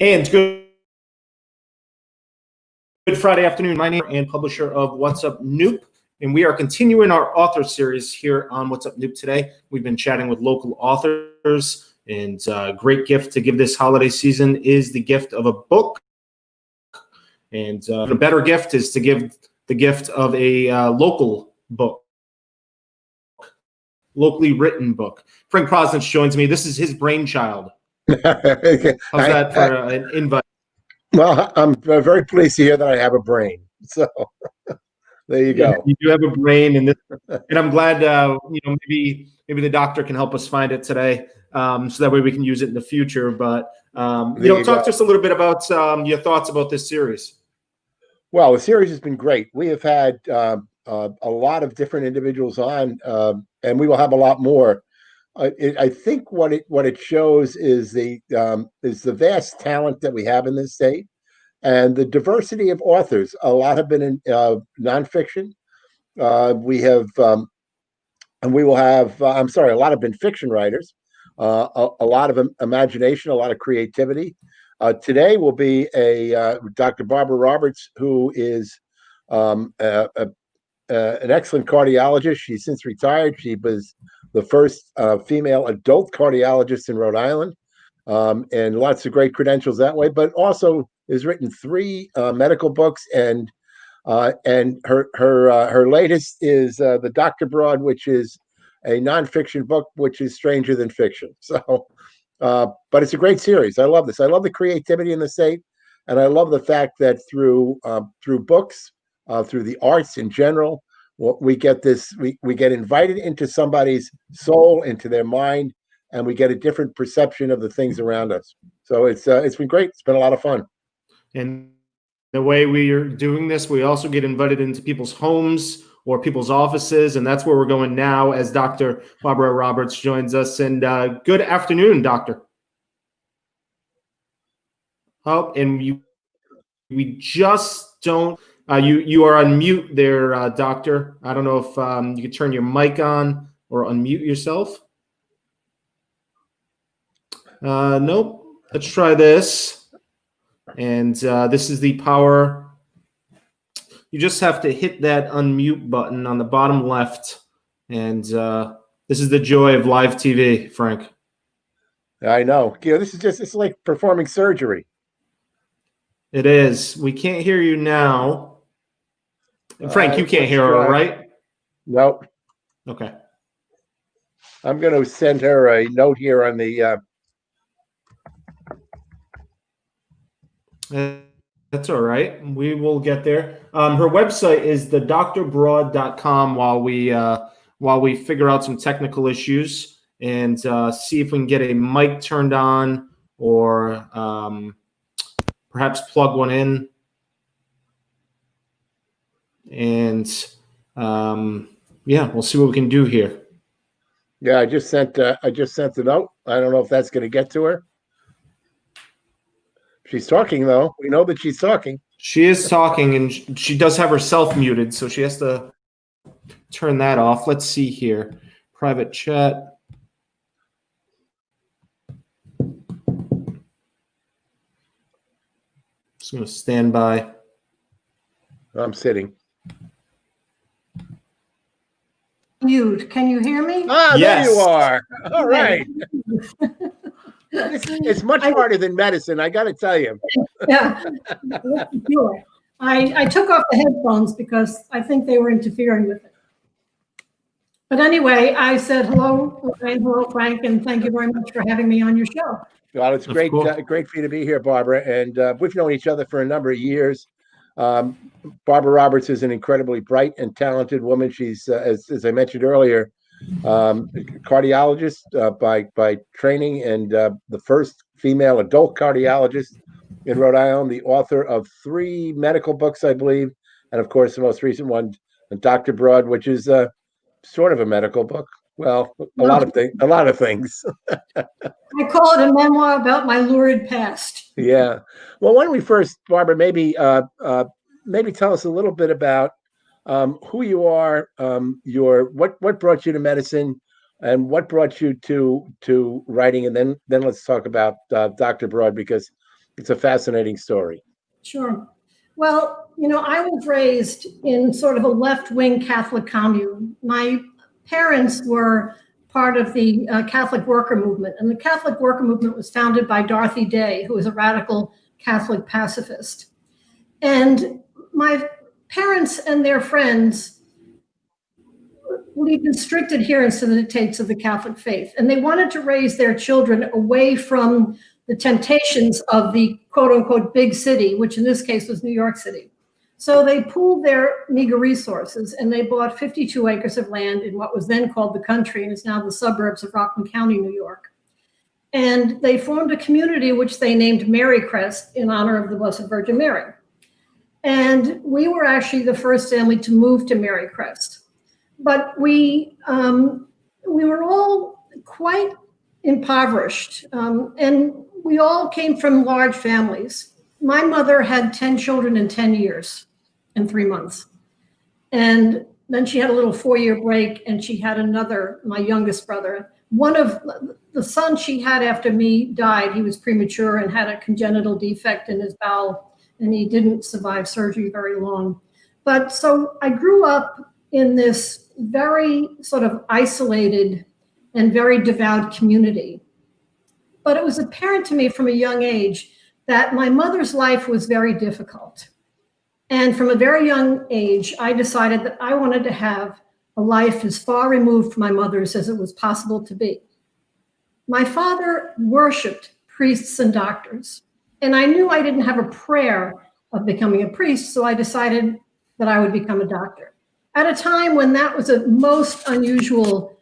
And good Friday afternoon. My name and publisher of What's Up Noop, and we are continuing our author series here on What's Up Noop today. We've been chatting with local authors, and a great gift to give this holiday season is the gift of a book. And a better gift is to give the gift of a local book, locally written book. Frank Prosnich joins me. This is his brainchild. How's that for an invite? Well, I'm very pleased to hear that I have a brain. So there you go. Yeah, you do have a brain, and I'm glad maybe the doctor can help us find it today, so that way we can use it in the future. But talk to us a little bit about your thoughts about this series. Well, the series has been great. We have had a lot of different individuals on, and we will have a lot more. I think what it shows is the vast talent that we have in this state, and the diversity of authors. A lot have been in nonfiction. We have, and we will have. A lot have been fiction writers. A lot of imagination, a lot of creativity. Today will be Dr. Barbara Roberts, who is an excellent cardiologist. She's since retired. She was the first female adult cardiologist in Rhode Island, and lots of great credentials that way, but also has written 3 medical books, and her latest is the Dr. Broad, which is a nonfiction book, which is stranger than fiction. So, but it's a great series. I love this. I love the creativity in the state, and I love the fact that through books, through the arts in general, we get this. We get invited into somebody's soul, into their mind, and we get a different perception of the things around us. So it's been great. It's been a lot of fun. And the way we are doing this, we also get invited into people's homes or people's offices, and that's where we're going now as Dr. Barbara Roberts joins us. And good afternoon, Doctor. Oh, and we just don't. You are on mute there, Doctor. I don't know if you could turn your mic on or unmute yourself. Nope. Let's try this. And this is the power. You just have to hit that unmute button on the bottom left. And this is the joy of live TV, Frank. I know. It's like performing surgery. It is. We can't hear you now. And Frank, you can't hear her, right? Nope. Okay. I'm going to send her a note here on the. That's all right. We will get there. Her website is thedrbroad.com while we figure out some technical issues and see if we can get a mic turned on or perhaps plug one in. And we'll see what we can do here. Yeah, I just sent a note. I don't know if that's going to get to her. She's talking, though. We know that she's talking. She is talking, and she does have herself muted, so she has to turn that off. Let's see here. Private chat. Just going to stand by. I'm sitting. Mute. Can you hear me? Ah, yes. There you are. All right. It's much harder than medicine, I got to tell you. Yeah. I took off the headphones because I think they were interfering with it. But anyway, I said hello, Ryan, hello, Frank, and thank you very much for having me on your show. Well, it's great for you to be here, Barbara. And we've known each other for a number of years. Barbara Roberts is an incredibly bright and talented woman. She's, as I mentioned earlier, cardiologist by training, and the first female adult cardiologist in Rhode Island, the author of 3 medical books, I believe, and of course the most recent one, Dr. Broad, which is sort of a medical book. Well, a lot of things. I call it a memoir about my lurid past. Yeah. Well, why don't we first, Barbara, maybe tell us a little bit about who you are, what brought you to medicine, and what brought you to writing, and then let's talk about Dr. Broad, because It's a fascinating story. Sure. Well, I was raised in sort of a left-wing Catholic commune. My parents were part of the Catholic worker movement, and the Catholic worker movement was founded by Dorothy Day, who was a radical Catholic pacifist. And my parents and their friends believed in strict adherence to the dictates of the Catholic faith, and they wanted to raise their children away from the temptations of the quote-unquote big city, which in this case was New York City. So they pooled their meager resources and they bought 52 acres of land in what was then called the country and is now the suburbs of Rockland County, New York. And they formed a community which they named Marycrest in honor of the Blessed Virgin Mary. And we were actually the first family to move to Marycrest. But we were all quite impoverished, and we all came from large families. My mother had 10 children in 10 years and 3 months. And then she had a little 4-year break, and she had another, my youngest brother. One of the sons she had after me died. He was premature and had a congenital defect in his bowel, and he didn't survive surgery very long. But so I grew up in this very sort of isolated and very devout community. But it was apparent to me from a young age that my mother's life was very difficult. And from a very young age, I decided that I wanted to have a life as far removed from my mother's as it was possible to be. My father worshiped priests and doctors, and I knew I didn't have a prayer of becoming a priest, so I decided that I would become a doctor. At a time when that was a most unusual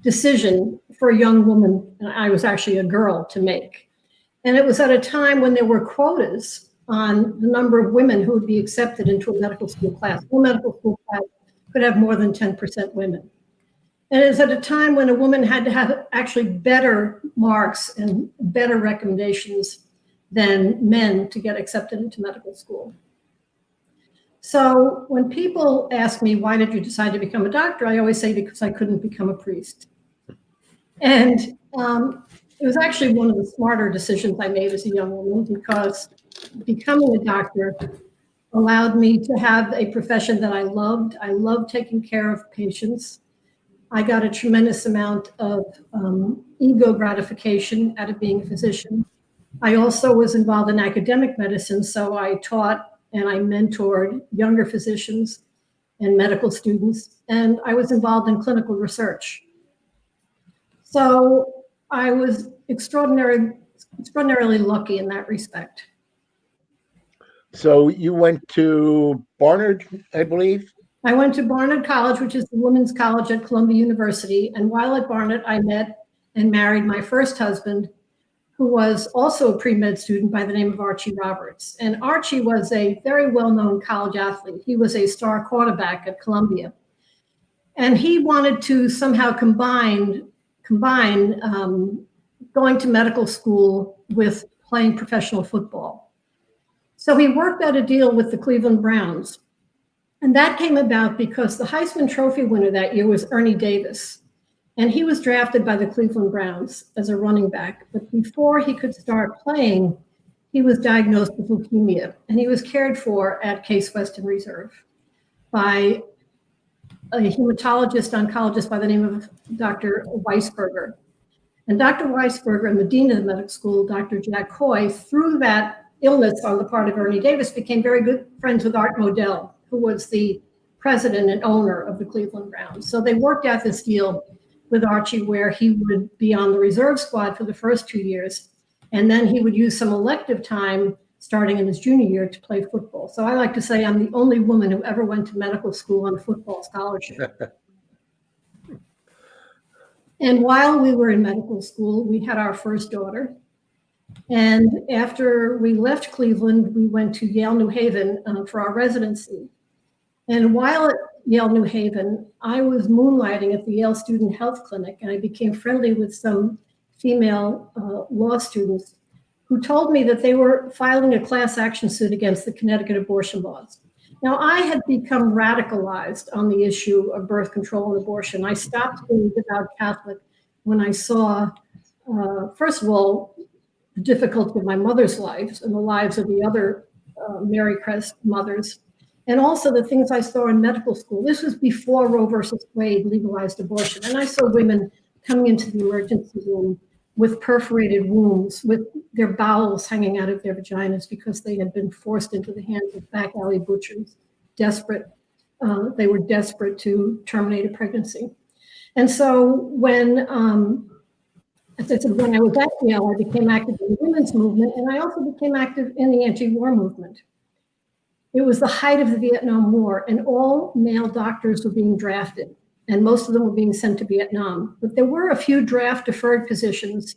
decision for a young woman, and I was actually a girl, to make. And it was at a time when there were quotas on the number of women who would be accepted into a medical school class. No medical school class could have more than 10% women. And it was at a time when a woman had to have actually better marks and better recommendations than men to get accepted into medical school. So when people ask me, why did you decide to become a doctor? I always say, because I couldn't become a priest. And it was actually one of the smarter decisions I made as a young woman, because becoming a doctor allowed me to have a profession that I loved. I loved taking care of patients. I got a tremendous amount of ego gratification out of being a physician. I also was involved in academic medicine, so I taught and I mentored younger physicians and medical students, and I was involved in clinical research. So I was extraordinarily lucky in that respect. So you went to Barnard, I believe? I went to Barnard College, which is the women's college at Columbia University. And while at Barnard, I met and married my first husband, who was also a pre-med student by the name of Archie Roberts. And Archie was a very well-known college athlete. He was a star quarterback at Columbia. And he wanted to somehow combine going to medical school with playing professional football. So he worked out a deal with the Cleveland Browns. And that came about because the Heisman Trophy winner that year was Ernie Davis. And he was drafted by the Cleveland Browns as a running back. But before he could start playing, he was diagnosed with leukemia. And he was cared for at Case Western Reserve by a hematologist oncologist by the name of Dr. Weisberger. And Dr. Weisberger and the dean of the medical school, Dr. Jack Hoy, through that illness on the part of Ernie Davis, became very good friends with Art Modell, who was the president and owner of the Cleveland Browns. So they worked out this deal with Archie where he would be on the reserve squad for the first 2 years, and then he would use some elective time starting in his junior year to play football. So I like to say I'm the only woman who ever went to medical school on a football scholarship. And while we were in medical school, we had our first daughter. And after we left Cleveland, we went to Yale New Haven for our residency. And while at Yale New Haven, I was moonlighting at the Yale Student Health Clinic, and I became friendly with some female law students who told me that they were filing a class action suit against the Connecticut abortion laws. Now, I had become radicalized on the issue of birth control and abortion. I stopped being a devout Catholic when I saw, first of all, the difficulty of my mother's lives and the lives of the other Mary Crest mothers, and also the things I saw in medical school. This was before Roe versus Wade legalized abortion. And I saw women coming into the emergency room with perforated wounds, with their bowels hanging out of their vaginas because they had been forced into the hands of back alley butchers, desperate. They were desperate to terminate a pregnancy. And so when, as I said, when I was at Yale, I became active in the women's movement, and I also became active in the anti-war movement. It was the height of the Vietnam War, and all male doctors were being drafted, and most of them were being sent to Vietnam. But there were a few draft-deferred positions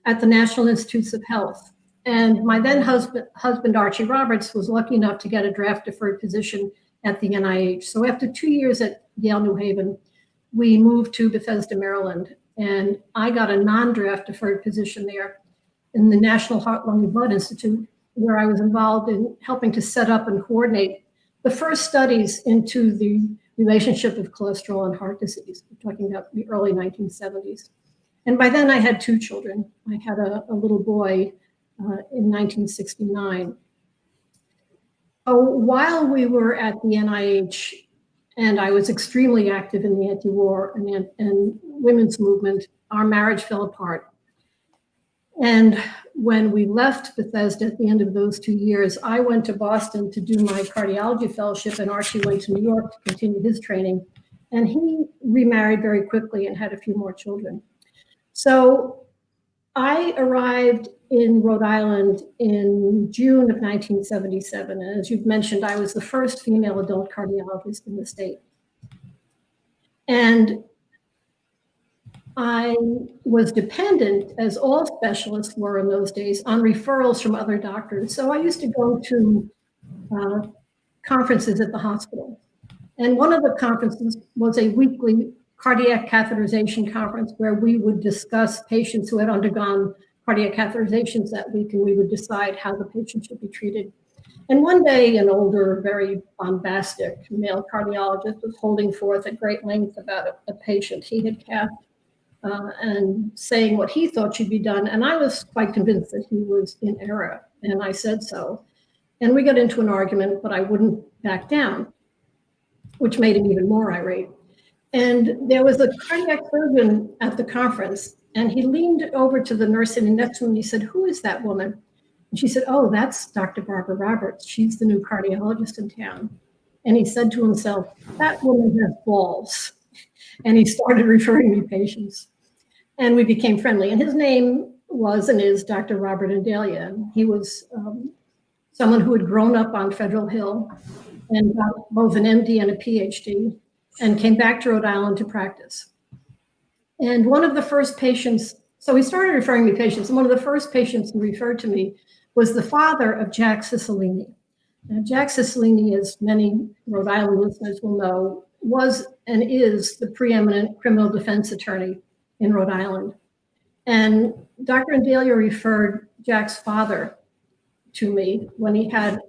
at the National Institutes of Health. And my then husband, Archie Roberts, was lucky enough to get a draft-deferred position at the NIH. So after 2 years at Yale New Haven, we moved to Bethesda, Maryland, and I got a non-draft deferred position there in the National Heart, Lung, and Blood Institute, where I was involved in helping to set up and coordinate the first studies into the relationship of cholesterol and heart disease. We're talking about the early 1970s. And by then I had 2 children. I had a little boy in 1969. So while we were at the NIH, and I was extremely active in the anti-war and women's movement, our marriage fell apart. And when we left Bethesda at the end of those 2 years, I went to Boston to do my cardiology fellowship, and Archie went to New York to continue his training. And he remarried very quickly and had a few more children. So I arrived in Rhode Island in June of 1977. And as you've mentioned, I was the first female adult cardiologist in the state. And I was dependent, as all specialists were in those days, on referrals from other doctors. So I used to go to conferences at the hospital. And one of the conferences was a weekly cardiac catheterization conference where we would discuss patients who had undergone cardiac catheterizations that week, and we would decide how the patient should be treated. And one day, an older, very bombastic male cardiologist was holding forth at great length about a patient he had cathed and saying what he thought should be done. And I was quite convinced that he was in error, and I said so. And we got into an argument, but I wouldn't back down, which made him even more irate. And there was a cardiac surgeon at the conference, and he leaned over to the nurse sitting next to him, and he said, "Who is that woman?" And she said, "Oh, that's Dr. Barbara Roberts. She's the new cardiologist in town." And he said to himself, "That woman has balls." And he started referring me patients. And we became friendly. And his name was and is Dr. Robert Indalia. He was someone who had grown up on Federal Hill and got both an MD and a PhD, and came back to Rhode Island to practice. And one of the first patients, so he started referring me patients, and one of the first patients who referred to me was the father of Jack Cicilline. Now, Jack Cicilline, as many Rhode Island listeners will know, was and is the preeminent criminal defense attorney in Rhode Island. And Dr. Indalia referred Jack's father to me when he had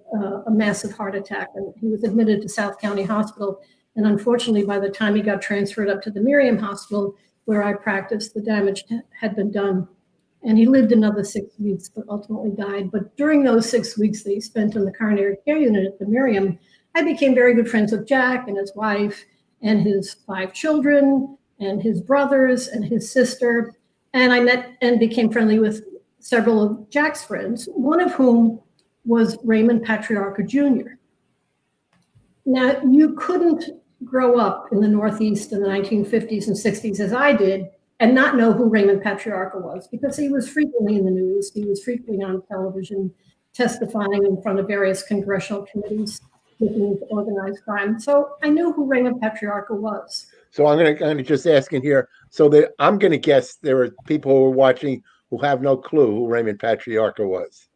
a massive heart attack, and he was admitted to South County Hospital. And unfortunately, by the time he got transferred up to the Miriam Hospital, where I practiced, the damage had been done. And he lived another 6 weeks, but ultimately died. But during those 6 weeks that he spent in the coronary care unit at the Miriam, I became very good friends with Jack and his wife and his 5 children and his brothers and his sister. And I met and became friendly with several of Jack's friends, one of whom was Raymond Patriarca Jr. Now, you couldn't grow up in the Northeast in the 1950s and 60s as I did and not know who Raymond Patriarca was, because he was frequently in the news. He was frequently on television testifying in front of various congressional committees looking into organized crime. So I knew who Raymond Patriarca was. So I'm going to just ask in here. So that I'm going to guess there are people who are watching who have no clue who Raymond Patriarca was.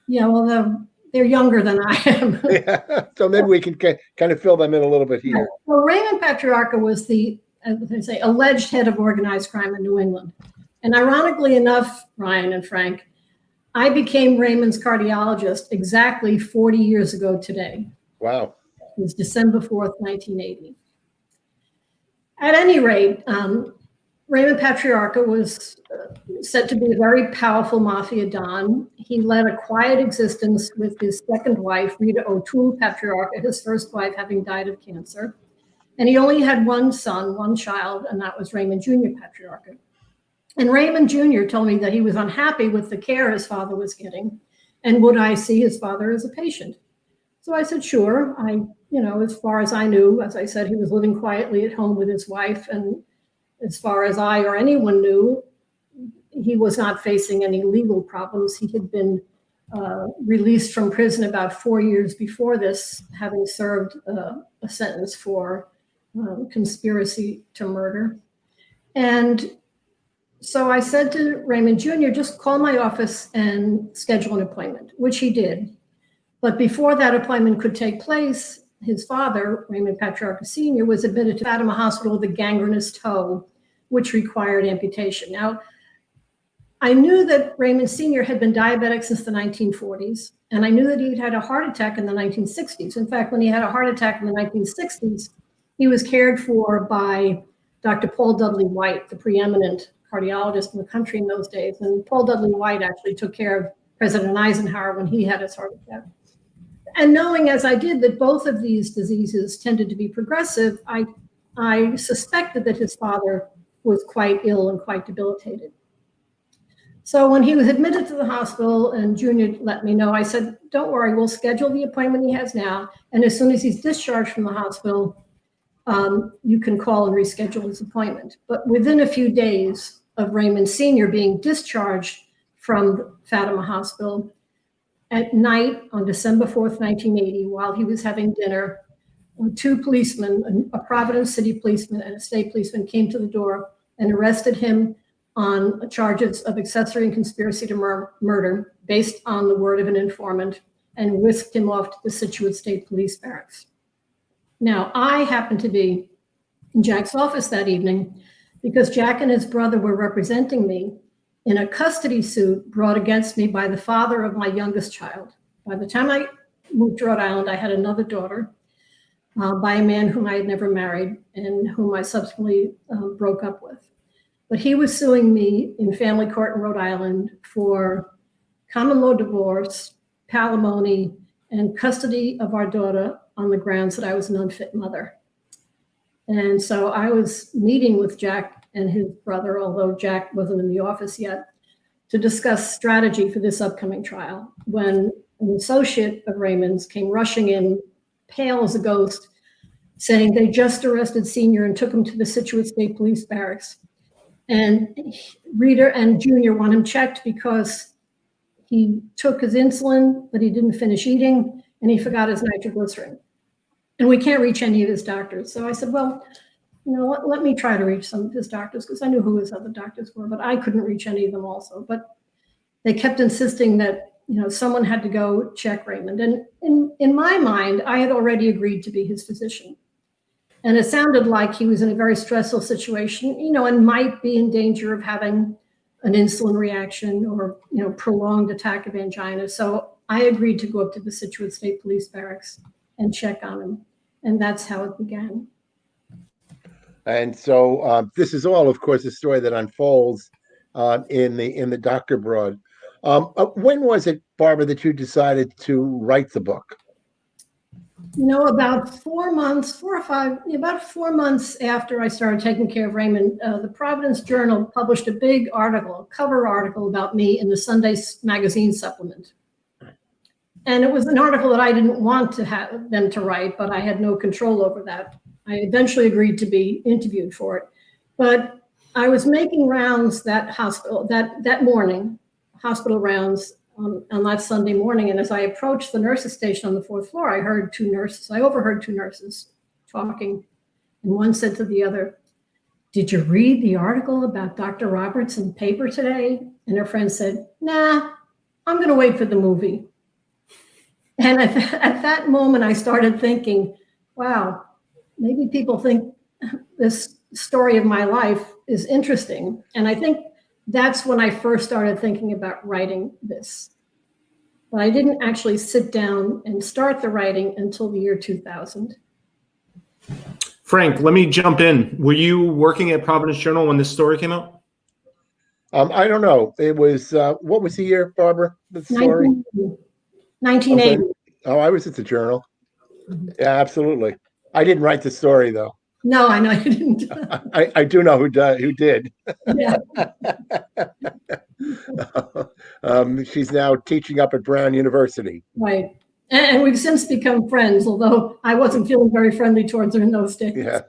Yeah, well, they're younger than I am. Yeah. So maybe we can kind of fill them in a little bit here. Well, Raymond Patriarca was the, as I say, alleged head of organized crime in New England. And ironically enough, Ryan and Frank, I became Raymond's cardiologist exactly 40 years ago today. Wow. It was December 4th, 1980. At any rate, Raymond Patriarca was said to be a very powerful mafia don. He led a quiet existence with his second wife, Rita O'Toole Patriarca, his first wife having died of cancer. And he only had one son, one child, and that was Raymond Jr. Patriarca. And Raymond Jr. told me that he was unhappy with the care his father was getting, and would I see his father as a patient? So I said, sure. As far as I knew, as I said, he was living quietly at home with his wife, and as far as I or anyone knew, he was not facing any legal problems. He had been released from prison about 4 years before this, having served a sentence for conspiracy to murder. And so I said to Raymond Jr., just call my office and schedule an appointment, which he did. But before that appointment could take place, his father, Raymond Patriarca Sr., was admitted to Fatima Hospital with a gangrenous toe, which required amputation. Now, I knew that Raymond Sr. had been diabetic since the 1940s, and I knew that he'd had a heart attack in the 1960s. In fact, when he had a heart attack in the 1960s, he was cared for by Dr. Paul Dudley White, the preeminent cardiologist in the country in those days. And Paul Dudley White actually took care of President Eisenhower when he had his heart attack. And knowing as I did that both of these diseases tended to be progressive, I suspected that his father was quite ill and quite debilitated. So when he was admitted to the hospital and Junior let me know, I said, don't worry, we'll schedule the appointment he has now. And as soon as he's discharged from the hospital, you can call and reschedule his appointment. But within a few days of Raymond Sr. being discharged from Fatima Hospital, at night on December 4th, 1980, while he was having dinner, two policemen, a Providence City policeman and a state policeman, came to the door and arrested him on charges of accessory and conspiracy to murder based on the word of an informant, and whisked him off to the Scituate State Police Barracks. Now, I happened to be in Jack's office that evening because Jack and his brother were representing me in a custody suit brought against me by the father of my youngest child. By the time I moved to Rhode Island, I had another daughter by a man whom I had never married and whom I subsequently broke up with. But he was suing me in family court in Rhode Island for common law divorce, palimony, and custody of our daughter on the grounds that I was an unfit mother. And so I was meeting with Jack and his brother, although Jack wasn't in the office yet, to discuss strategy for this upcoming trial, when an associate of Raymond's came rushing in, pale as a ghost, saying they just arrested Senior and took him to the Scituate State Police Barracks. And Rita and Junior want him checked because he took his insulin, but he didn't finish eating, and he forgot his nitroglycerin. And we can't reach any of his doctors. So I said, well, let me try to reach some of his doctors, because I knew who his other doctors were, but I couldn't reach any of them also. But they kept insisting that, someone had to go check Raymond. And in my mind, I had already agreed to be his physician. And it sounded like he was in a very stressful situation, and might be in danger of having an insulin reaction or, prolonged attack of angina. So I agreed to go up to the Scituate State Police Barracks and check on him. And that's how it began. And so this is all, of course, a story that unfolds in the Dr. Broad. When was it, Barbara, that you decided to write the book? About 4 months, about 4 months after I started taking care of Raymond, the Providence Journal published a big article, a cover article about me in the Sunday magazine supplement. And it was an article that I didn't want to have them to write, but I had no control over that. I eventually agreed to be interviewed for it. But I was making rounds that morning, hospital rounds on that Sunday morning. And as I approached the nurses' station on the 4th floor, I overheard two nurses talking. And one said to the other, "Did you read the article about Dr. Roberts in the paper today?" And her friend said, "Nah, I'm going to wait for the movie." And at that moment, I started thinking, wow, maybe people think this story of my life is interesting. And I think that's when I first started thinking about writing this. But I didn't actually sit down and start the writing until the year 2000. Frank, let me jump in. Were you working at Providence Journal when this story came out? I don't know. It was what was the year, Barbara? The story. 1980. Oh, I was at the Journal. Mhm. Yeah, absolutely. I didn't write the story though. No, I know you didn't. I do know who did. Yeah. She's now teaching up at Brown University. Right. And we've since become friends, although I wasn't feeling very friendly towards her in those days. Yeah.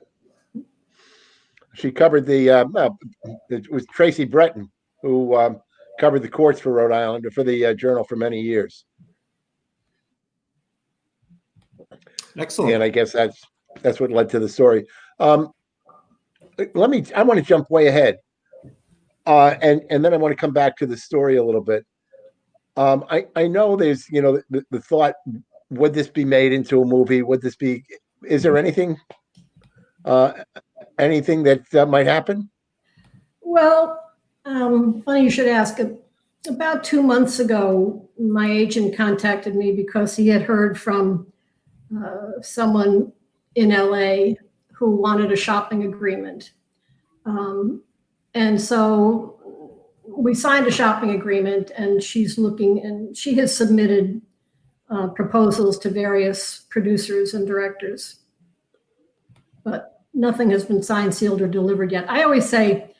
She covered it was Tracy Breton who covered the courts for Rhode Island, for the Journal for many years. Excellent. And I guess that's what led to the story. I want to jump way ahead. And then I want to come back to the story a little bit. I know there's, the thought, would this be made into a movie? Is there anything that might happen? Well, funny you should ask. About 2 months ago, my agent contacted me because he had heard from someone in LA who wanted a shopping agreement. And so we signed a shopping agreement, and she's looking, and she has submitted proposals to various producers and directors, but nothing has been signed, sealed, or delivered yet. I always say,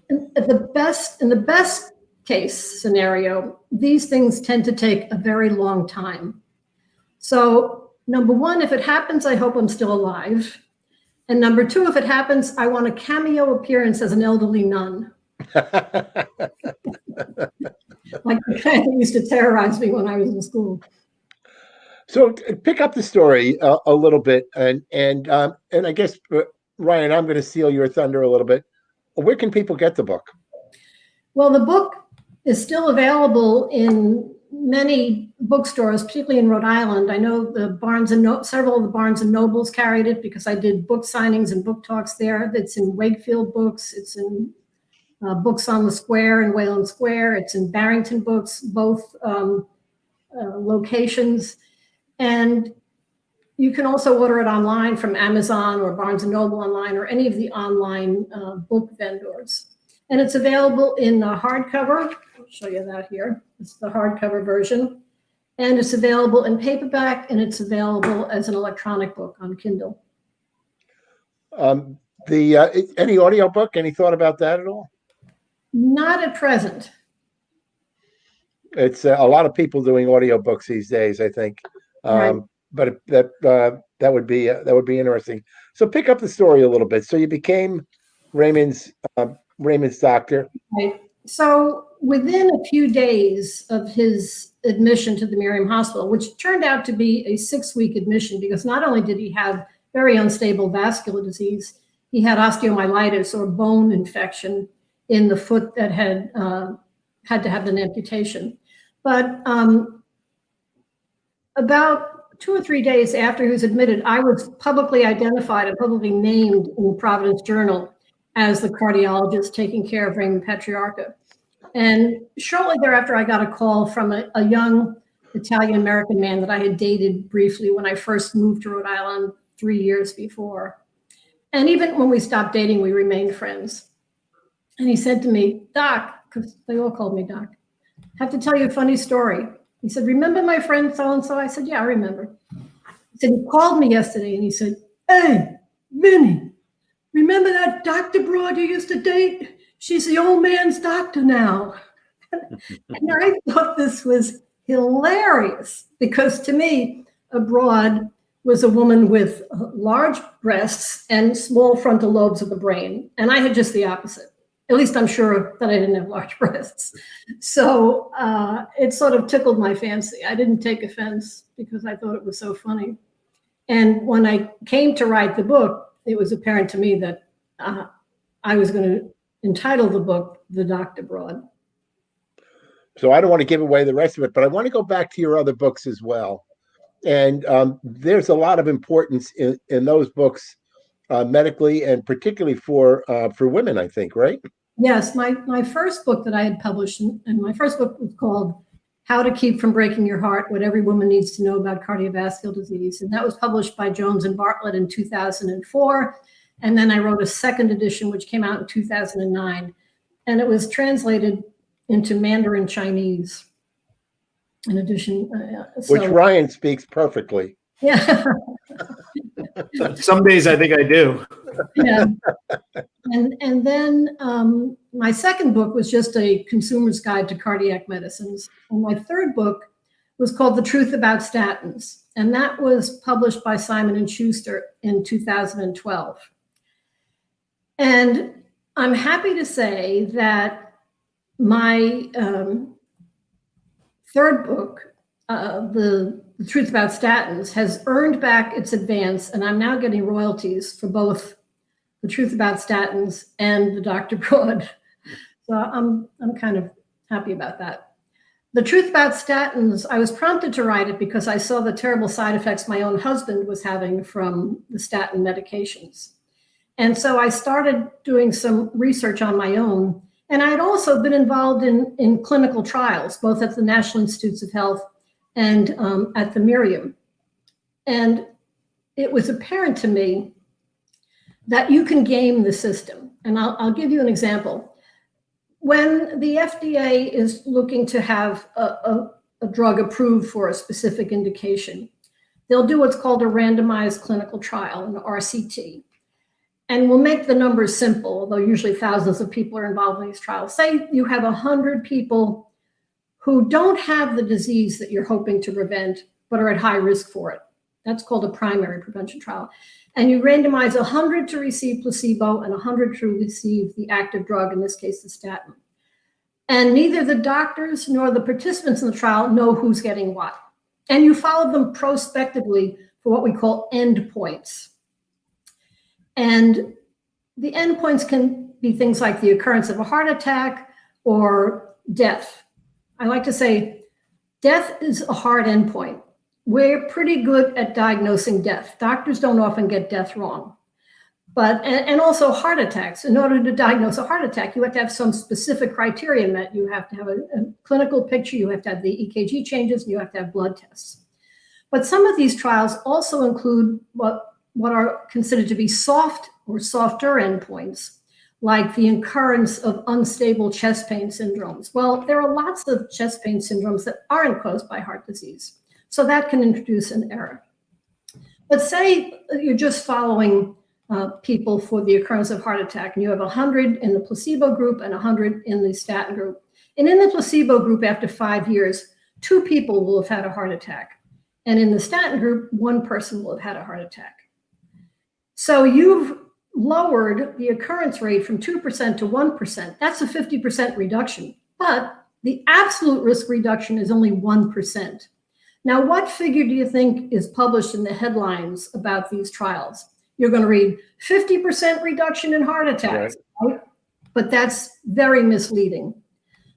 in the best case scenario, these things tend to take a very long time. So number one, if it happens, I hope I'm still alive. And number two, if it happens, I want a cameo appearance as an elderly nun. Like the kind that used to terrorize me when I was in school. So pick up the story a little bit, and I guess, Ryan, I'm going to steal your thunder a little bit. Where can people get the book? Well, the book is still available in many bookstores, particularly in Rhode Island. I know several of the Barnes and Nobles carried it because I did book signings and book talks there. It's in Wakefield Books. It's in Books on the Square in Wayland Square. It's in Barrington Books, both locations. And you can also order it online from Amazon or Barnes & Noble online or any of the online book vendors. And it's available in hardcover. I'll show you that here. It's the hardcover version. And it's available in paperback, and it's available as an electronic book on Kindle. Any audiobook? Any thought about that at all? Not at present. It's a lot of people doing audiobooks these days, I think. Right. But that would be interesting. So pick up the story a little bit. So you became Raymond's doctor. Right. So within a few days of his admission to the Miriam Hospital, which turned out to be a 6-week admission, because not only did he have very unstable vascular disease, he had osteomyelitis, or bone infection, in the foot that had to have an amputation. But about 2 or 3 days after he was admitted, I was publicly identified and publicly named in the Providence Journal as the cardiologist taking care of Raymond Patriarca. And shortly thereafter, I got a call from a young Italian-American man that I had dated briefly when I first moved to Rhode Island 3 years before. And even when we stopped dating, we remained friends. And he said to me, "Doc," because they all called me Doc, "I have to tell you a funny story." He said, "Remember my friend so-and-so?" I said, "Yeah, I remember." He said, "He called me yesterday and he said, 'Hey, Vinny, remember that Dr. Broad you used to date? She's the old man's doctor now." And I thought this was hilarious, because to me, a broad was a woman with large breasts and small frontal lobes of the brain. And I had just the opposite. At least I'm sure that I didn't have large breasts. So it sort of tickled my fancy. I didn't take offense because I thought it was so funny. And when I came to write the book, it was apparent to me that I was going to entitle the book "The Dr. Broad." So I don't want to give away the rest of it, but I want to go back to your other books as well. And there's a lot of importance in those books, medically, and particularly for women, I think, right? Yes, my first book that I had published, and my first book was called How to Keep from Breaking Your Heart, What Every Woman Needs to Know About Cardiovascular Disease. And that was published by Jones and Bartlett in 2004. And then I wrote a second edition, which came out in 2009. And it was translated into Mandarin Chinese. In addition, which Ryan speaks perfectly. Yeah. Some days I think I do. Yeah. And then my second book was just a consumer's guide to cardiac medicines. And my third book was called The Truth About Statins. And that was published by Simon & Schuster in 2012. And I'm happy to say that my third book, The Truth About Statins, has earned back its advance, and I'm now getting royalties for both The Truth About Statins and the Dr. Broad. So I'm kind of happy about that. The Truth About Statins, I was prompted to write it because I saw the terrible side effects my own husband was having from the statin medications. And so I started doing some research on my own. And I had also been involved in clinical trials, both at the National Institutes of Health and at the Miriam. And it was apparent to me that you can game the system. And I'll give you an example. When the FDA is looking to have a drug approved for a specific indication, they'll do what's called a randomized clinical trial, an RCT. And we'll make the numbers simple, although usually thousands of people are involved in these trials. Say you have 100 people who don't have the disease that you're hoping to prevent, but are at high risk for it. That's called a primary prevention trial. And you randomize 100 to receive placebo and 100 to receive the active drug, in this case, the statin. And neither the doctors nor the participants in the trial know who's getting what. And you follow them prospectively for what we call endpoints. And the endpoints can be things like the occurrence of a heart attack or death. I like to say death is a hard endpoint. We're pretty good at diagnosing death. Doctors don't often get death wrong. But, and also heart attacks. In order to diagnose a heart attack, you have to have some specific criteria met. You have to have a clinical picture, you have to have the EKG changes, and you have to have blood tests. But some of these trials also include what are considered to be soft or softer endpoints, like the occurrence of unstable chest pain syndromes. Well, there are lots of chest pain syndromes that aren't caused by heart disease. So that can introduce an error. But say you're just following people for the occurrence of heart attack, and you have 100 in the placebo group and 100 in the statin group. And in the placebo group, after 5 years, 2 people will have had a heart attack. And in the statin group, 1 person will have had a heart attack. So you've lowered the occurrence rate from 2% to 1%. That's a 50% reduction. But the absolute risk reduction is only 1%. Now, what figure do you think is published in the headlines about these trials? You're going to read 50% reduction in heart attacks, right? But that's very misleading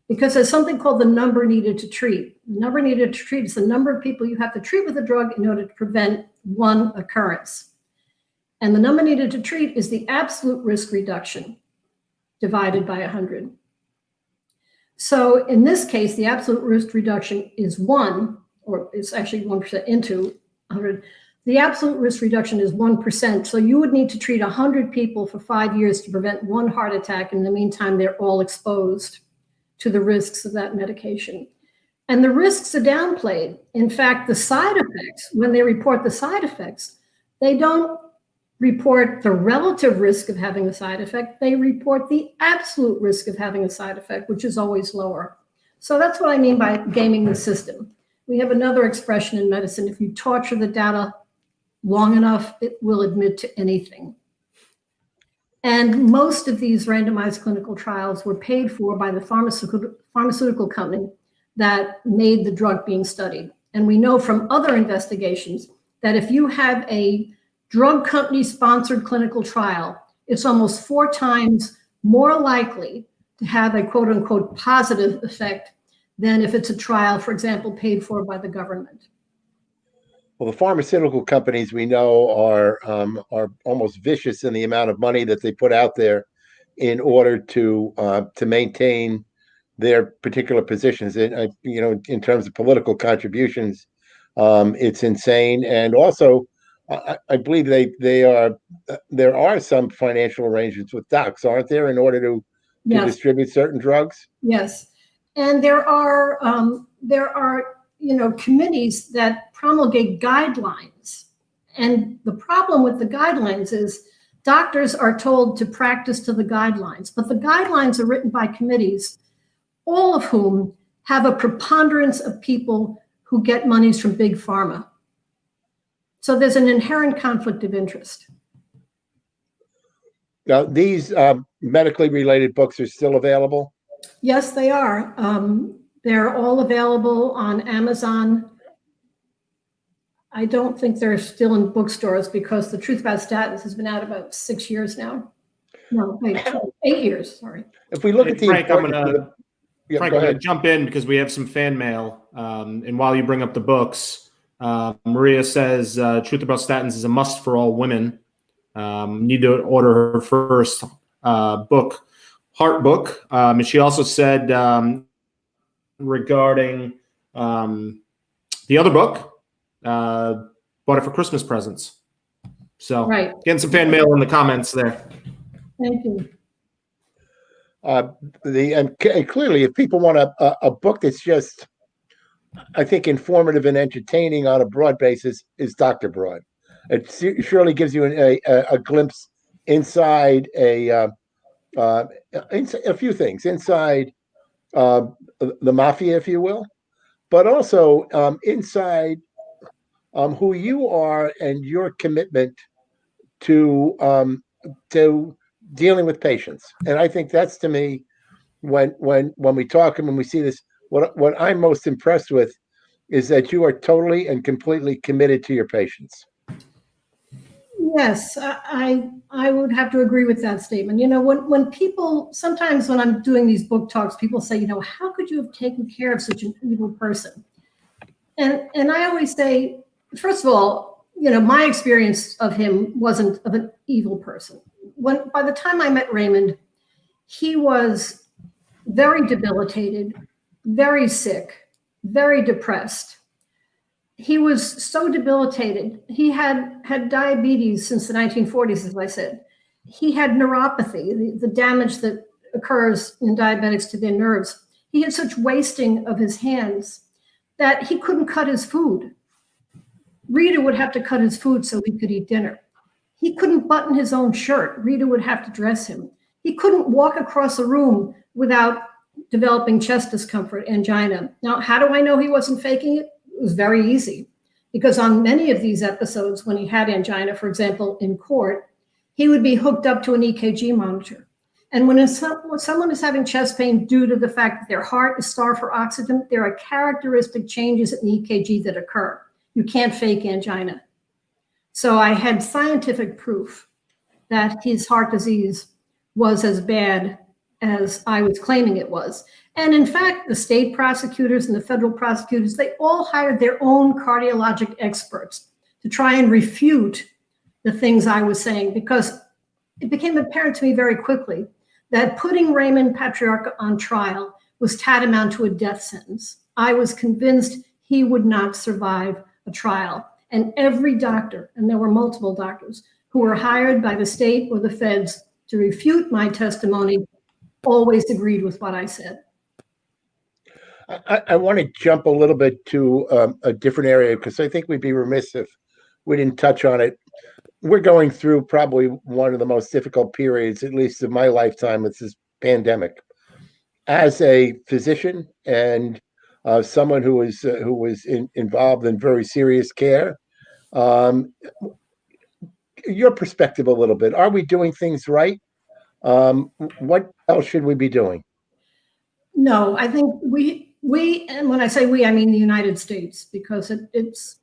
because there's something called the number needed to treat. The number needed to treat is the number of people you have to treat with a drug in order to prevent 1 occurrence. And the number needed to treat is the absolute risk reduction divided by 100. So in this case, the absolute risk reduction is 1, or it's actually 1% into 100. The absolute risk reduction is 1%. So you would need to treat 100 people for 5 years to prevent 1 heart attack. In the meantime, they're all exposed to the risks of that medication. And the risks are downplayed. In fact, the side effects, when they report the side effects, they don't report the relative risk of having a side effect. They report the absolute risk of having a side effect, which is always lower. So that's what I mean by gaming the system. We have another expression in medicine. If you torture the data long enough, it will admit to anything. And most of these randomized clinical trials were paid for by the pharmaceutical company that made the drug being studied. And we know from other investigations that if you have a drug company sponsored clinical trial, it's almost 4 times more likely to have a quote unquote positive effect than if it's a trial, for example, paid for by the government. Well, the pharmaceutical companies we know are almost vicious in the amount of money that they put out there in order to maintain their particular positions. And in terms of political contributions, it's insane. And also, I believe there are some financial arrangements with docs, aren't there, in order to Yes. distribute certain drugs? Yes, and there are committees that promulgate guidelines, and the problem with the guidelines is doctors are told to practice to the guidelines, but the guidelines are written by committees, all of whom have a preponderance of people who get monies from big pharma. So there's an inherent conflict of interest. Now, these medically related books are still available? Yes, they are. They're all available on Amazon. I don't think they're still in bookstores because The Truth About Statins has been out about 6 years now. No, wait, 8 years, sorry. If we look at the Frank, I'm Frank, going to jump in because we have some fan mail. And while you bring up the books, Maria says Truth About Statins is a must for all women. Need to order her first book, Heart book. And she also said regarding the other book, bought it for Christmas presents. So Right. Getting some fan mail in the comments there. Thank you. And clearly, if people want a book that's just, I think, informative and entertaining on a broad basis, is Dr. Broad. It surely gives you a glimpse inside a few things, inside the mafia, if you will, but also inside who you are and your commitment to dealing with patients. And I think that's, to me, when we talk and when we see this, what I'm most impressed with is that you are totally and completely committed to your patients. Yes, I would have to agree with that statement. When people, sometimes when I'm doing these book talks, people say, how could you have taken care of such an evil person? And I always say, first of all, my experience of him wasn't of an evil person. By the time I met Raymond, he was very debilitated, very sick, very depressed. He was so debilitated. He had diabetes since the 1940s, as I said. He had neuropathy, the damage that occurs in diabetics to their nerves. He had such wasting of his hands that he couldn't cut his food. Rita would have to cut his food so he could eat dinner. He couldn't button his own shirt. Rita would have to dress him. He couldn't walk across a room without developing chest discomfort, angina. Now, how do I know he wasn't faking it? It was very easy, because on many of these episodes, when he had angina, for example, in court, he would be hooked up to an EKG monitor. And when someone is having chest pain due to the fact that their heart is starved for oxygen, there are characteristic changes in the EKG that occur. You can't fake angina. So I had scientific proof that his heart disease was as bad as I was claiming it was. And in fact, the state prosecutors and the federal prosecutors, they all hired their own cardiologic experts to try and refute the things I was saying, because it became apparent to me very quickly that putting Raymond Patriarca on trial was tantamount to a death sentence. I was convinced he would not survive a trial. And every doctor, and there were multiple doctors, who were hired by the state or the feds to refute my testimony, always agreed with what I said. I want to jump a little bit to a different area, because I think we'd be remiss if we didn't touch on it. We're going through probably one of the most difficult periods, at least of my lifetime, with this pandemic. As a physician and someone who was involved in very serious care, your perspective a little bit. Are we doing things right? What else should we be doing? No, I think we, and when I say we, I mean the United States, because it's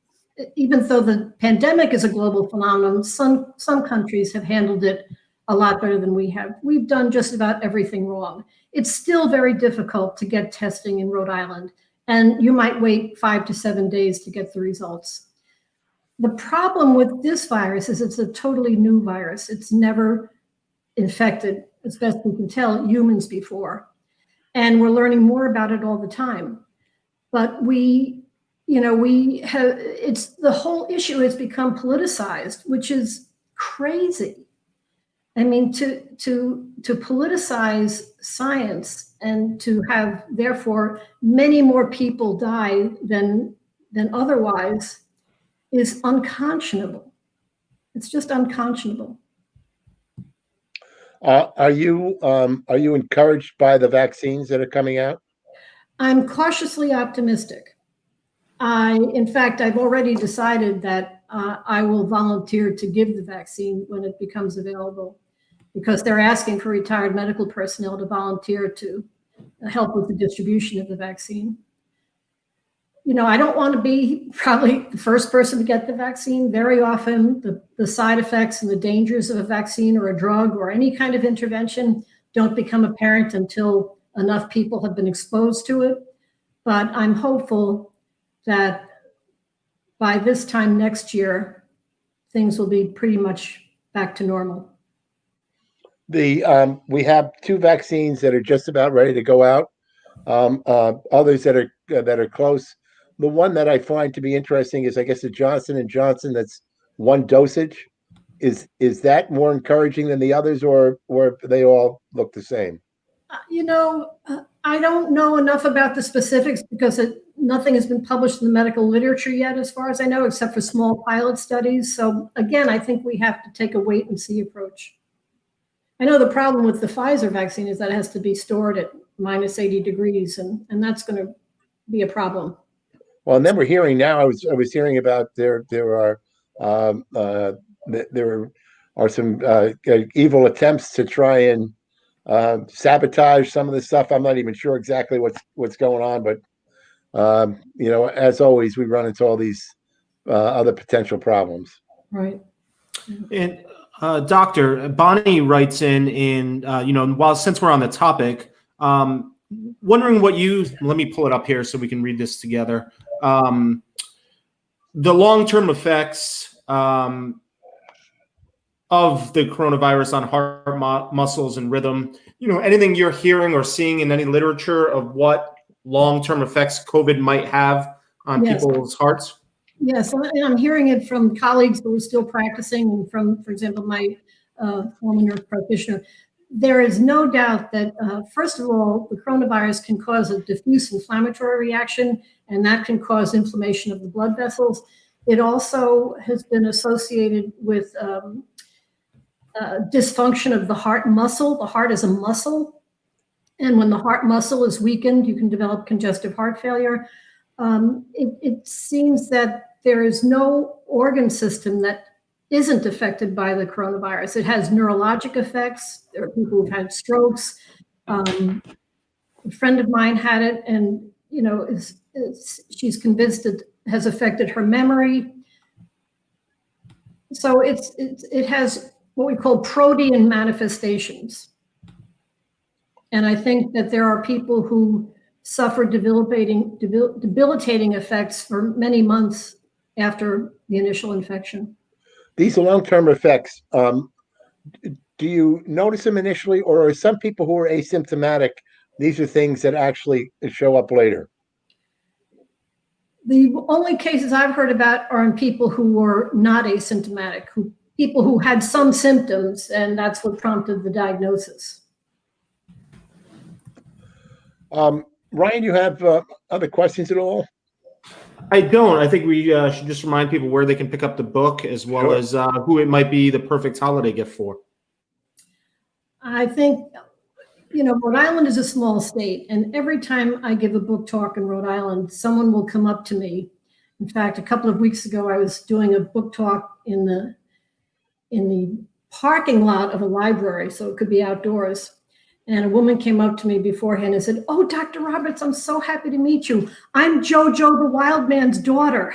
even though the pandemic is a global phenomenon, some countries have handled it a lot better than we have. We've done just about everything wrong. It's still very difficult to get testing in Rhode Island, and you might wait 5 to 7 days to get the results. The problem with this virus is it's a totally new virus. It's never infected, as best we can tell, humans before. and we're learning more about it all the time. But we have, it's, the whole issue has become politicized, which is crazy. I mean, to politicize science and to have, therefore, many more people die than otherwise is unconscionable. It's just unconscionable. Are you encouraged by the vaccines that are coming out? I'm cautiously optimistic. In fact, I've already decided that I will volunteer to give the vaccine when it becomes available, because they're asking for retired medical personnel to volunteer to help with the distribution of the vaccine. You know, I don't want to be probably the first person to get the vaccine. Very often, the side effects and the dangers of a vaccine or a drug or any kind of intervention don't become apparent until enough people have been exposed to it. But I'm hopeful that by this time next year, things will be pretty much back to normal. We have 2 vaccines that are just about ready to go out. Others that are close. The one that I find to be interesting is, I guess, the Johnson & Johnson. That's 1 dosage. Is that more encouraging than the others, or they all look the same? You know, I don't know enough about the specifics because nothing has been published in the medical literature yet, as far as I know, except for small pilot studies. So again, I think we have to take a wait and see approach. I know the problem with the Pfizer vaccine is that it has to be stored at minus 80 degrees, and that's going to be a problem. Well, and then we're hearing now. I was hearing about there are some evil attempts to try and sabotage some of the stuff. I'm not even sure exactly what's going on, but you know, as always, we run into all these other potential problems. Right. And Doctor Bonnie writes in you know, while since we're on the topic, wondering what let me pull it up here so we can read this together. The long-term effects of the coronavirus on heart muscles and rhythm, you know, anything you're hearing or seeing in any literature of what long-term effects COVID might have on people's hearts? Yes, and I'm hearing it from colleagues who are still practicing, and from, for example, my former nurse practitioner. There is no doubt that, first of all, the coronavirus can cause a diffuse inflammatory reaction, and that can cause inflammation of the blood vessels. It also has been associated with dysfunction of the heart muscle. The heart is a muscle, and when the heart muscle is weakened, you can develop congestive heart failure. It seems that there is no organ system that isn't affected by the coronavirus. It has neurologic effects. There are people who've had strokes. A friend of mine had it, and you know, she's convinced it has affected her memory. So it has what we call protean manifestations. And I think that there are people who suffer debilitating effects for many months after the initial infection. These long-term effects, do you notice them initially, or are some people who are asymptomatic, these are things that actually show up later? The only cases I've heard about are in people who were not asymptomatic, people who had some symptoms, and that's what prompted the diagnosis. Ryan, you have other questions at all? I don't. I think we should just remind people where they can pick up the book, as well as who it might be the perfect holiday gift for. I think, you know, Rhode Island is a small state, and every time I give a book talk in Rhode Island, someone will come up to me. In fact, a couple of weeks ago, I was doing a book talk in the parking lot of a library, so it could be outdoors. And a woman came up to me beforehand and said, "Oh, Dr. Roberts, I'm so happy to meet you. I'm JoJo the Wild Man's daughter."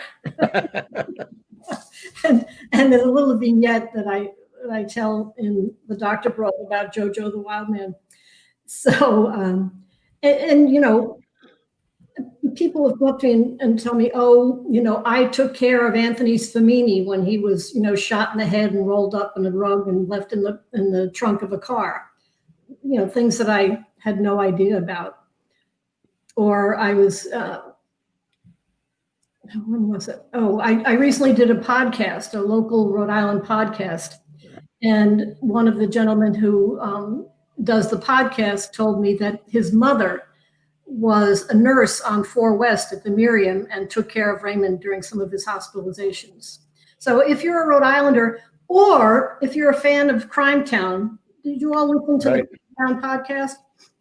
and there's a little vignette that I tell in the Doctor Bro about JoJo the Wild Man. So, and you know, people have come up to me and tell me, "Oh, you know, I took care of Anthony Sfamini when he was, you know, shot in the head and rolled up in a rug and left in the trunk of a car." You know, things that I had no idea about. or I was, when was it? Oh, I recently did a podcast, a local Rhode Island podcast. And one of the gentlemen who does the podcast told me that his mother was a nurse on 4 West at the Miriam and took care of Raymond during some of his hospitalizations. So if you're a Rhode Islander, or if you're a fan of Crime Town, did you all listen to the Crime Town podcast?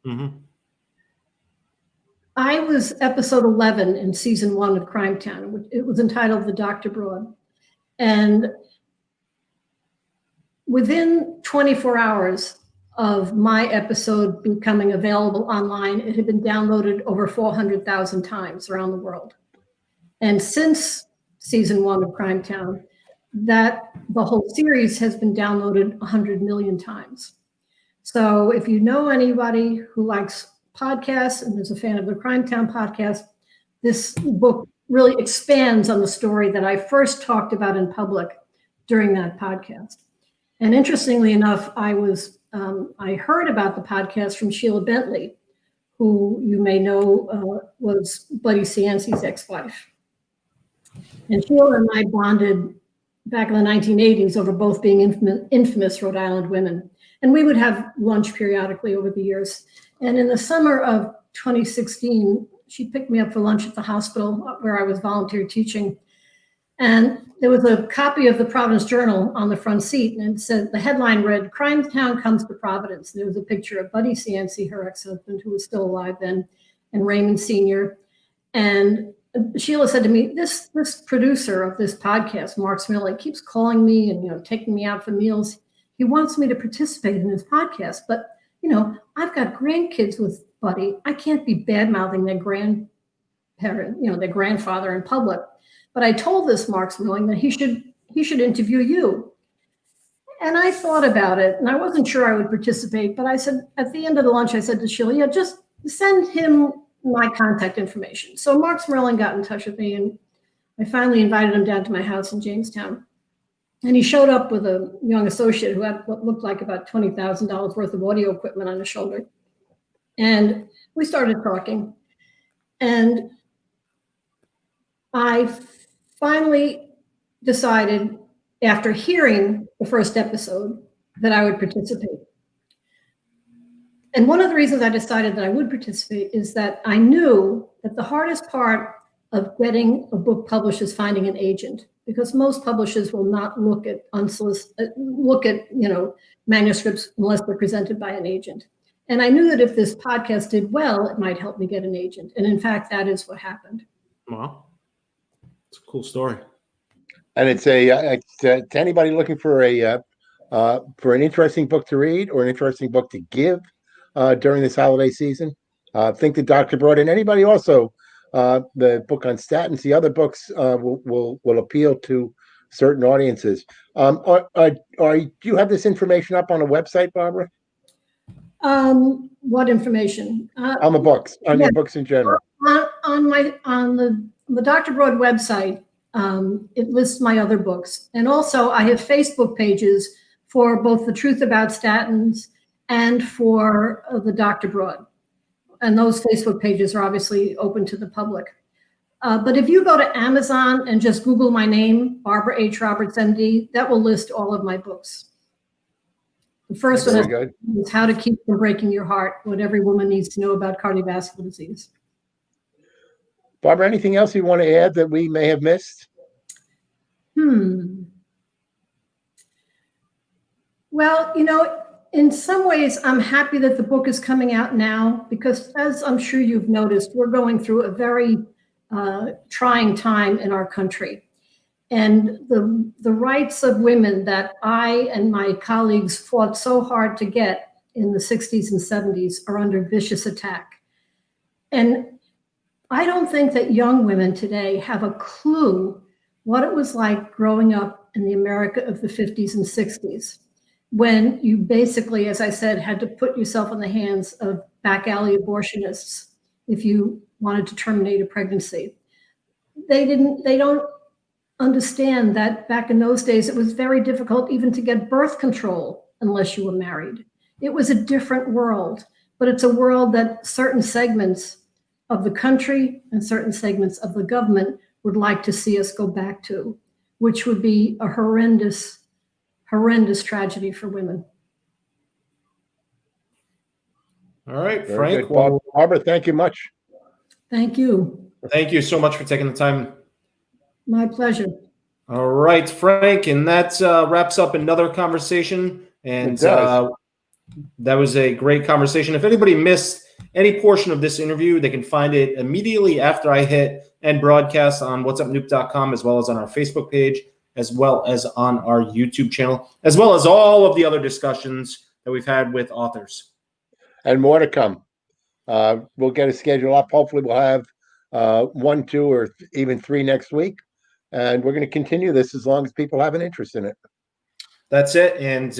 Mm-hmm. I was episode 11 in season 1 of Crime Town. It was entitled The Dr. Broad. And within 24 hours of my episode becoming available online, it had been downloaded over 400,000 times around the world. And since season 1 of Crime Town, the whole series has been downloaded 100 million times. So if you know anybody who likes podcasts and is a fan of the Crime Town podcast, this book really expands on the story that I first talked about in public during that podcast. And interestingly enough, I heard about the podcast from Sheila Bentley, who you may know was Buddy Cianci's ex-wife. And Sheila and I bonded back in the 1980s over both being infamous Rhode Island women. And we would have lunch periodically over the years. And in the summer of 2016, she picked me up for lunch at the hospital where I was volunteer teaching. And there was a copy of the Providence Journal on the front seat, and it said, the headline read, Crime Town Comes to Providence. And there was a picture of Buddy Cianci, her ex-husband, who was still alive then, and Raymond Sr. And Sheila said to me, this producer of this podcast, Mark Smiley, keeps calling me and taking me out for meals. He wants me to participate in his podcast, but I've got grandkids with Buddy. I can't be bad-mouthing their grandparent, their grandfather in public. But I told this Mark Smilling that he should interview you. And I thought about it, and I wasn't sure I would participate, but I said, at the end of the lunch, I said to Sheila, just send him my contact information. So Mark Smilling got in touch with me, and I finally invited him down to my house in Jamestown. And he showed up with a young associate who had what looked like about $20,000 worth of audio equipment on his shoulder. And we started talking. And I finally decided, after hearing the first episode, that I would participate. And one of the reasons I decided that I would participate is that I knew that the hardest part of getting a book published is finding an agent, because most publishers will not look at manuscripts unless they're presented by an agent. And I knew that if this podcast did well, it might help me get an agent. And in fact, that is what happened. Wow. It's a cool story. And it's to anybody looking for an interesting book to read or an interesting book to give during this holiday season. Think the Dr. Broad, and anybody also, the book on statins, the other books will appeal to certain audiences. Do you have this information up on a website, Barbara? What information? On the books, on your books in general. On the Dr. Broad website, it lists my other books. And also I have Facebook pages for both The Truth About Statins and for the Dr. Broad. And those Facebook pages are obviously open to the public. But if you go to Amazon and just Google my name, Barbara H. Roberts, MD, that will list all of my books. The first one is How to Keep from Breaking Your Heart, What Every Woman Needs to Know About Cardiovascular Disease. Barbara, anything else you want to add that we may have missed? Well, in some ways, I'm happy that the book is coming out now, because as I'm sure you've noticed, we're going through a very trying time in our country. And the rights of women that I and my colleagues fought so hard to get in the 60s and 70s are under vicious attack. And I don't think that young women today have a clue what it was like growing up in the America of the 50s and 60s, when you basically, as I said, had to put yourself in the hands of back alley abortionists if you wanted to terminate a pregnancy. They don't understand that back in those days, it was very difficult even to get birth control unless you were married. It was a different world, but it's a world that certain segments of the country and certain segments of the government would like to see us go back to, which would be a horrendous, horrendous tragedy for women. All right, Very Frank. good. Well, Barbara, thank you much. Thank you. Thank you so much for taking the time. My pleasure. All right, Frank, and that wraps up another conversation. And that was a great conversation. If anybody missed any portion of this interview, they can find it immediately after I hit end broadcast on whatsupnoop.com, as well as on our Facebook page, as well as on our YouTube channel, as well as all of the other discussions that we've had with authors. And more to come. We'll get a schedule up. Hopefully we'll have 1, 2, or even 3 next week. And we're going to continue this as long as people have an interest in it. That's it. And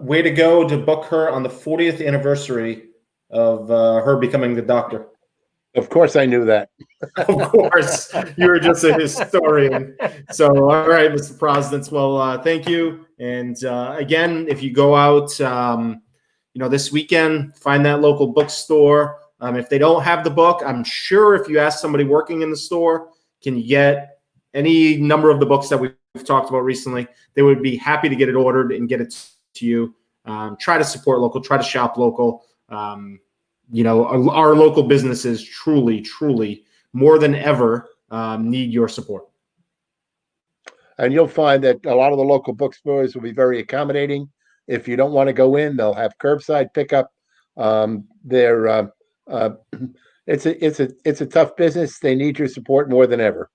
way to go to book her on the 40th anniversary of her becoming the doctor. Of course I knew that. Of course. You were just a historian. So, all right, Mr. President. Well, thank you. And again, if you go out, this weekend, find that local bookstore. If they don't have the book, I'm sure if you ask somebody working in the store, can you get any number of the books that we've talked about recently, they would be happy to get it ordered and get it to you. Try to support local, try to shop local. Our local businesses truly, truly, more than ever, need your support. And you'll find that a lot of the local bookstores will be very accommodating. If you don't want to go in, they'll have curbside pickup. It's a tough business. They need your support more than ever.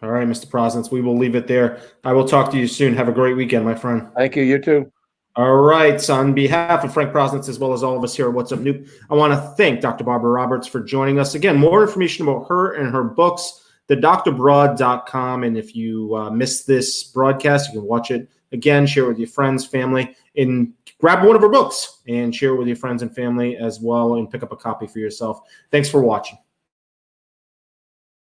All right, Mr. President, we will leave it there. I will talk to you soon. Have a great weekend, my friend. Thank you. You too. All right. On behalf of Frank President, as well as all of us here at What's Up Noop, I want to thank Dr. Barbara Roberts for joining us. Again, more information about her and her books, thedoctorbroad.com. And if you missed this broadcast, you can watch it again, share it with your friends, family, and grab one of her books and share it with your friends and family as well, and pick up a copy for yourself. Thanks for watching.